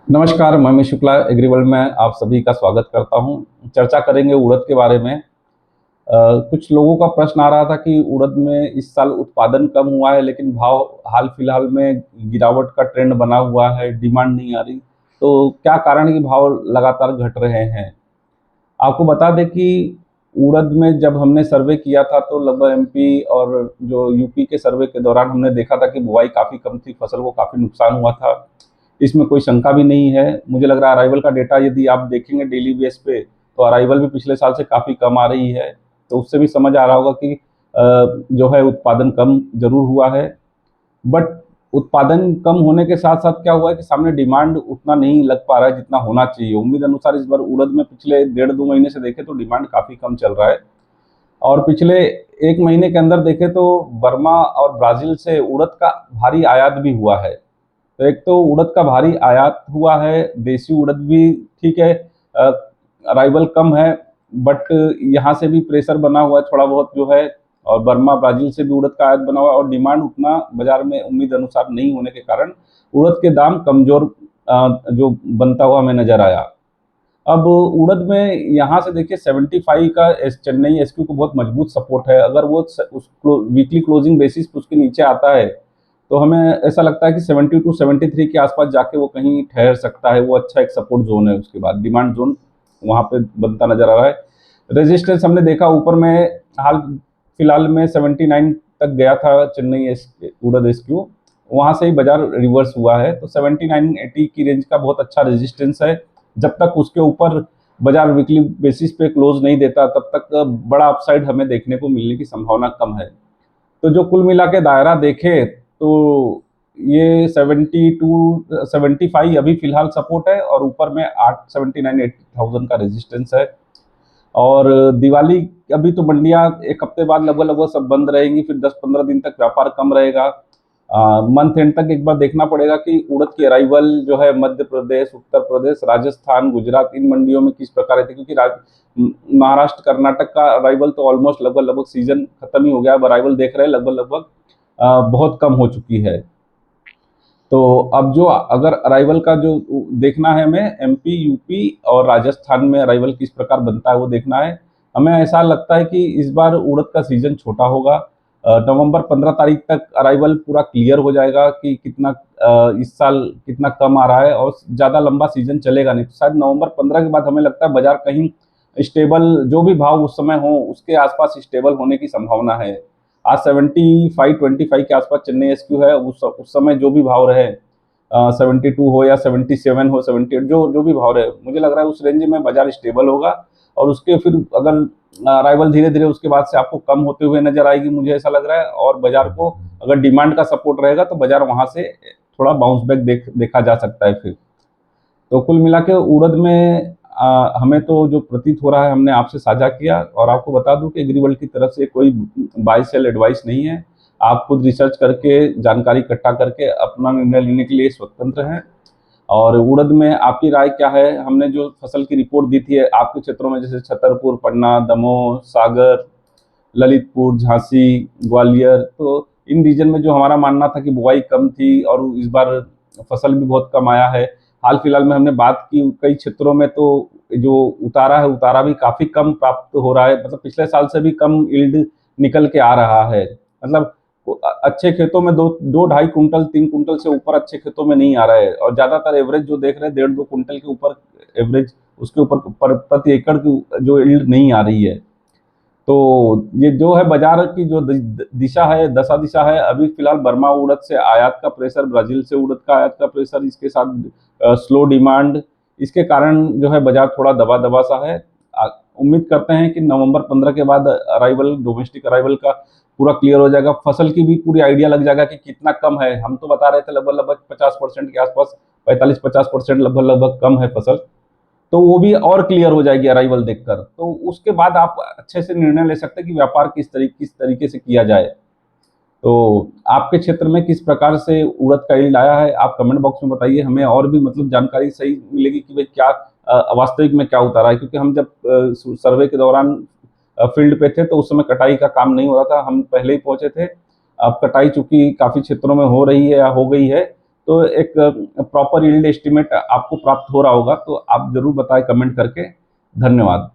नमस्कार, मैं अमित शुक्ला एग्रीवर्ल्ड में आप सभी का स्वागत करता हूं। चर्चा करेंगे उड़द के बारे में। कुछ लोगों का प्रश्न आ रहा था कि उड़द में इस साल उत्पादन कम हुआ है, लेकिन भाव हाल फिलहाल में गिरावट का ट्रेंड बना हुआ है, डिमांड नहीं आ रही। तो क्या कारण है कि भाव लगातार घट रहे हैं? आपको बता दें कि उड़द में जब हमने सर्वे किया था तो लगभग एमपी और जो यूपी के सर्वे के दौरान हमने देखा था कि बुआई काफ़ी कम थी, फसल को काफ़ी नुकसान हुआ था। इसमें कोई शंका भी नहीं है। मुझे लग रहा है अराइवल का डेटा यदि आप देखेंगे डेली बेस पे, तो अराइवल भी पिछले साल से काफ़ी कम आ रही है। तो उससे भी समझ आ रहा होगा कि जो है उत्पादन कम ज़रूर हुआ है। बट उत्पादन कम होने के साथ-साथ क्या हुआ है कि सामने डिमांड उतना नहीं लग पा रहा है जितना होना चाहिए। उम्मीद अनुसार इस बार उड़द में पिछले डेढ़ 2 महीने से देखें तो डिमांड काफ़ी कम चल रहा है। और पिछले 1 महीने के अंदर देखें तो बर्मा और ब्राज़ील से उड़द का भारी आयात भी हुआ है। तो एक तो उड़द का भारी आयात हुआ है, देसी उड़द भी ठीक है, अराइवल कम है, बट यहाँ से भी प्रेशर बना हुआ है थोड़ा बहुत जो है, और बर्मा ब्राज़ील से भी उड़द का आयात बना हुआ है और डिमांड उतना बाज़ार में उम्मीद अनुसार नहीं होने के कारण उड़द के दाम कमज़ोर जो बनता हुआ हमें नज़र आया। अब उड़द में यहाँ से देखिए 75 का चेन्नई एसक्यू को बहुत मजबूत सपोर्ट है। अगर वो वीकली क्लोजिंग बेसिस पे उसके नीचे आता है तो हमें ऐसा लगता है कि 72 टू 73 के आसपास जाके वो कहीं ठहर सकता है। वो अच्छा एक सपोर्ट जोन है। उसके बाद डिमांड जोन वहाँ पे बनता नजर आ रहा है। रेजिस्टेंस हमने देखा ऊपर में, हाल फिलहाल में 79 तक गया था चेन्नई उड़द एसक्यू, वहाँ से ही बाजार रिवर्स हुआ है। तो 79-80 की रेंज का बहुत अच्छा रेजिस्टेंस है। जब तक उसके ऊपर बाजार वीकली बेसिस पे क्लोज नहीं देता तब तक बड़ा अपसाइड हमें देखने को मिलने की संभावना कम है। तो जो कुल मिला के दायरा देखे तो ये 72 75 अभी फिलहाल सपोर्ट है और ऊपर में 79-80,000 का रेजिस्टेंस है। और दिवाली अभी तो मंडियां एक हफ्ते बाद लगभग लगभग सब बंद रहेंगी, फिर 10-15 दिन तक व्यापार कम रहेगा। मंथ एंड तक एक बार देखना पड़ेगा कि उड़द की अराइवल जो है मध्य प्रदेश, उत्तर प्रदेश, राजस्थान, गुजरात इन मंडियों में किस प्रकार रहती है, क्योंकि महाराष्ट्र, कर्नाटक का अराइवल तो ऑलमोस्ट लगभग लगभग सीजन खत्म ही हो गया। अब अराइवल देख रहे हैं लगभग लगभग बहुत कम हो चुकी है। तो अब जो अगर अराइवल का जो देखना है हमें, एमपी, यूपी और राजस्थान में अराइवल किस प्रकार बनता है वो देखना है। हमें ऐसा लगता है कि इस बार उड़द का सीजन छोटा होगा। नवंबर 15 तारीख तक अराइवल पूरा क्लियर हो जाएगा कि कितना इस साल कितना कम आ रहा है, और ज़्यादा लंबा सीजन चलेगा नहीं। तो शायद नवंबर 15 के बाद हमें लगता है बाजार कहीं स्टेबल, जो भी भाव उस समय हो उसके आसपास स्टेबल होने की संभावना है। आज 75-25 के आसपास चेन्नई एसक्यू है। उस समय जो भी भाव रहे, 72 हो या 77 हो, 78, जो जो भी भाव रहे, मुझे लग रहा है उस रेंज में बाजार स्टेबल होगा। और उसके फिर अगर अराइवल धीरे धीरे उसके बाद से आपको कम होते हुए नजर आएगी, मुझे ऐसा लग रहा है। और बाजार को अगर डिमांड का सपोर्ट रहेगा तो बाजार वहां से थोड़ा बाउंस बैक देखा जा सकता है फिर। तो कुल मिला के उड़द में हमें तो जो प्रतीत हो रहा है हमने आपसे साझा किया। और आपको बता दूं कि एग्रीवर्ल्ड की तरफ से कोई बाय सेल एडवाइस नहीं है। आप खुद रिसर्च करके जानकारी इकट्ठा करके अपना निर्णय लेने के लिए स्वतंत्र हैं। और उड़द में आपकी राय क्या है? हमने जो फसल की रिपोर्ट दी थी आपके क्षेत्रों में, जैसे छतरपुर, पन्ना, दमोह, सागर, ललितपुर, झांसी, ग्वालियर, तो इन रीजन में जो हमारा मानना था कि बुआई कम थी और इस बार फसल भी बहुत कम आया है। हाल फिलहाल में हमने बात की कई क्षेत्रों में, तो जो उतारा है उतारा भी काफी कम प्राप्त हो रहा है। मतलब पिछले साल से भी कम यील्ड निकल के आ रहा है। मतलब अच्छे खेतों में दो दो 2.5 कुंटल 3 कुंटल से ऊपर अच्छे खेतों में नहीं आ रहा है, और ज्यादातर एवरेज जो देख रहे हैं 1.5-2 कुंटल के ऊपर एवरेज, उसके ऊपर प्रति एकड़ की जो यील्ड नहीं आ रही है। तो ये जो है बाजार की जो दिशा है, दशा दिशा है, अभी फिलहाल बर्मा उड़द से आयात का प्रेशर, ब्राजील से उड़द का आयात का प्रेशर, इसके साथ स्लो डिमांड, इसके कारण जो है बाजार थोड़ा दबा दबा सा है। उम्मीद करते हैं कि नवंबर 15 के बाद अराइवल, डोमेस्टिक अराइवल का पूरा क्लियर हो जाएगा। फसल की भी पूरी आइडिया लग जाएगा कि कितना कम है। हम तो बता रहे थे लगभग लगभग 50% के आसपास, 45-50% लगभग लगभग कम है फसल। तो वो भी और क्लियर हो जाएगी अराइवल देखकर। तो उसके बाद आप अच्छे से निर्णय ले सकते हैं कि व्यापार किस तरीके से किया जाए। तो आपके क्षेत्र में किस प्रकार से उड़द का यील्ड आया है, आप कमेंट बॉक्स में बताइए। हमें और भी मतलब जानकारी सही मिलेगी कि भाई क्या वास्तविक में क्या उतारा है। क्योंकि हम जब सर्वे के दौरान फील्ड पे थे तो उस समय कटाई का काम नहीं हो रहा था, हम पहले ही पहुंचे थे। अब कटाई चूंकि काफी क्षेत्रों में हो रही है या हो गई है, तो एक प्रॉपर यील्ड एस्टीमेट आपको प्राप्त हो रहा होगा, तो आप ज़रूर बताएं कमेंट करके। धन्यवाद।